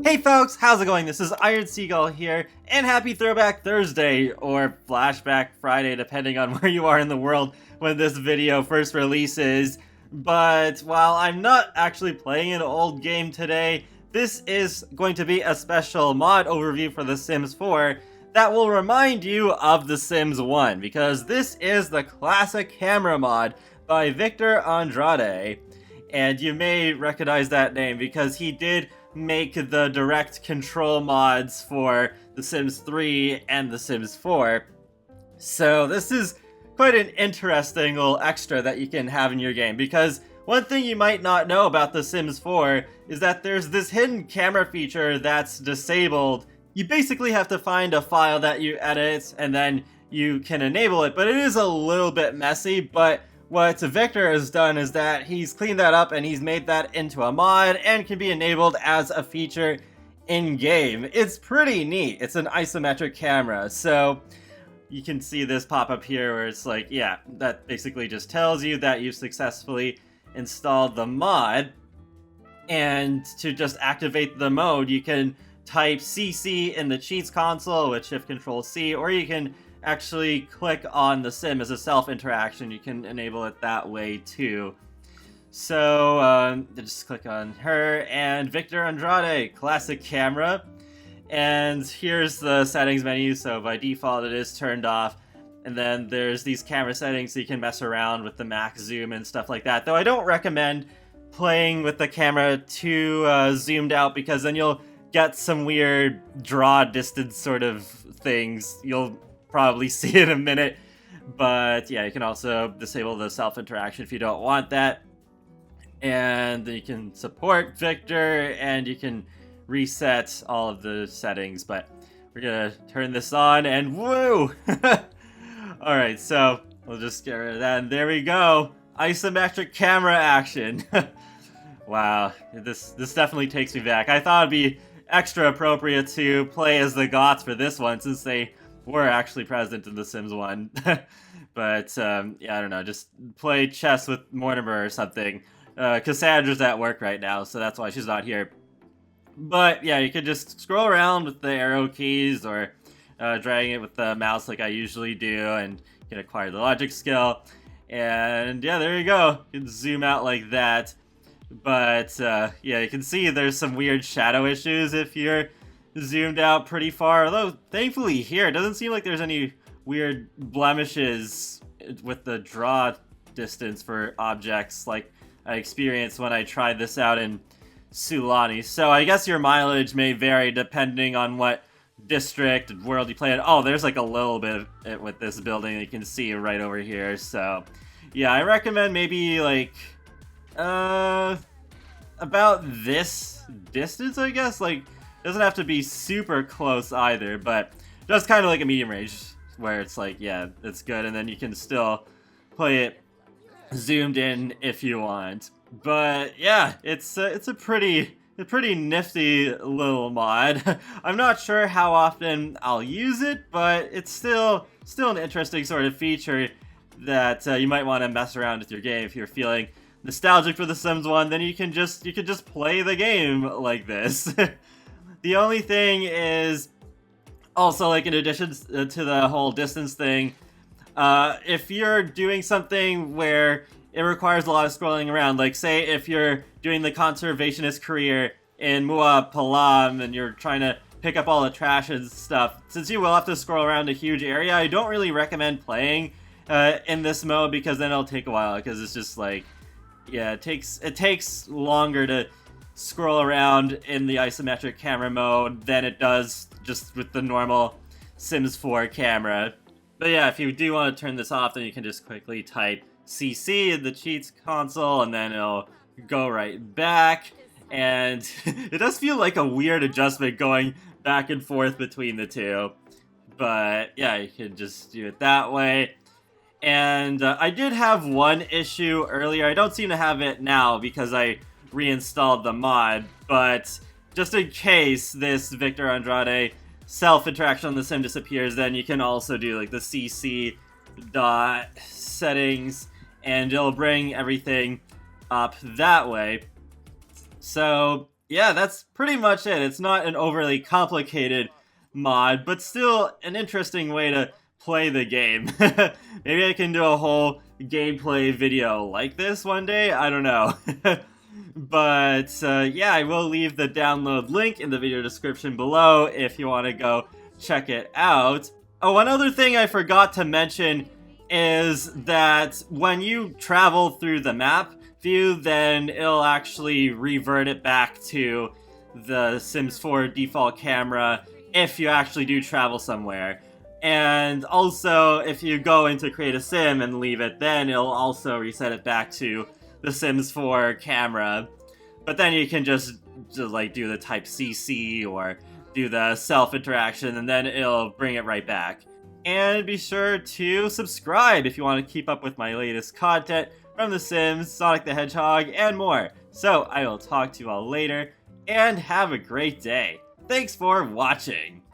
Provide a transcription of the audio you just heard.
Hey folks, how's it going? This is Seagull here, and happy Throwback Thursday, or Flashback Friday, depending on where you are in the world when this video first releases. But while I'm not actually playing an old game today, this is going to be a special mod overview for The Sims 4 that will remind you of The Sims 1, because this is the classic camera mod by Viktor Andrade. And you may recognize that name because he did make the direct control mods for The Sims 3 and The Sims 4. So this is quite an interesting little extra that you can have in your game, because one thing you might not know about The Sims 4 is that there's this hidden camera feature that's disabled. You basically have to find a file that you edit and then you can enable it, but it is a little bit messy. But what Viktor has done is that he's cleaned that up and he's made that into a mod and can be enabled as a feature in-game. It's pretty neat. It's an isometric camera, so you can see this pop up here where it's like, yeah, that basically just tells you that you've successfully installed the mod. And to just activate the mode, you can type CC in the cheats console with Shift-Control-C, or you can actually click on the sim as a self-interaction. You can enable it that way too. So just click on her, and Viktor Andrade, classic camera. And here's the settings menu, so by default it is turned off. And then there's these camera settings so you can mess around with the max zoom and stuff like that. Though I don't recommend playing with the camera too zoomed out, because then you'll get some weird draw distance sort of things. You'll probably see it in a minute. But yeah, you can also disable the self-interaction if you don't want that. And then you can support Viktor, and you can reset all of the settings. But we're gonna turn this on, and woo! Alright, so we'll just get rid of that, and there we go! Isometric camera action! Wow, this definitely takes me back. I thought it'd be extra appropriate to play as the Goths for this one, since they were actually present in The Sims 1. But, yeah, I don't know, just play chess with Mortimer or something. Cassandra's at work right now, so that's why she's not here. But, yeah, you could just scroll around with the arrow keys, or dragging it with the mouse like I usually do, and you can acquire the logic skill. And, yeah, there you go. You can zoom out like that. But, yeah, you can see there's some weird shadow issues if you're zoomed out pretty far. Although, thankfully here, it doesn't seem like there's any weird blemishes with the draw distance for objects like I experienced when I tried this out in Sulani. So I guess your mileage may vary depending on what district and world you play in. Oh, there's like a little bit of it with this building that you can see right over here. So, yeah, I recommend maybe like about this distance, I guess. Like, doesn't have to be super close either, but just kind of like a medium range where it's like, yeah, it's good, and then you can still play it zoomed in if you want. But yeah, it's a pretty nifty little mod. I'm not sure how often I'll use it, but it's still an interesting sort of feature that you might want to mess around with your game if you're feeling nostalgic for The Sims 1. Then you can just play the game like this. The only thing is, also, like, in addition to the whole distance thing, if you're doing something where it requires a lot of scrolling around, like, say, if you're doing the conservationist career in Mua Palam and you're trying to pick up all the trash and stuff, since you will have to scroll around a huge area, I don't really recommend playing in this mode, because then it'll take a while, because it's just like, yeah, it takes longer to scroll around in the isometric camera mode than it does just with the normal Sims 4 camera. But yeah, if you do want to turn this off, then you can just quickly type CC in the cheats console, and then it'll go right back. And it does feel like a weird adjustment going back and forth between the two. But yeah, you can just do it that way. And I did have one issue earlier. I don't seem to have it now because I reinstalled the mod, but just in case this Viktor Andrade self-interaction on the sim disappears, then you can also do like the CC dot settings, and it'll bring everything up that way. So Yeah, that's pretty much it. It's not an overly complicated mod, but still an interesting way to play the game. Maybe I can do a whole gameplay video like this one day, I don't know. But yeah, I will leave the download link in the video description below if you want to go check it out. Oh, one other thing I forgot to mention is that when you travel through the map view, then it'll actually revert it back to the Sims 4 default camera if you actually do travel somewhere. And also, if you go into create a sim and leave it, then it'll also reset it back to the Sims 4 camera. But then you can just like do the type CC or do the self interaction, and then it'll bring it right back. And be sure to subscribe if you want to keep up with my latest content from The Sims, Sonic the Hedgehog, and more. So I will talk to you all later, and have a great day. Thanks for watching!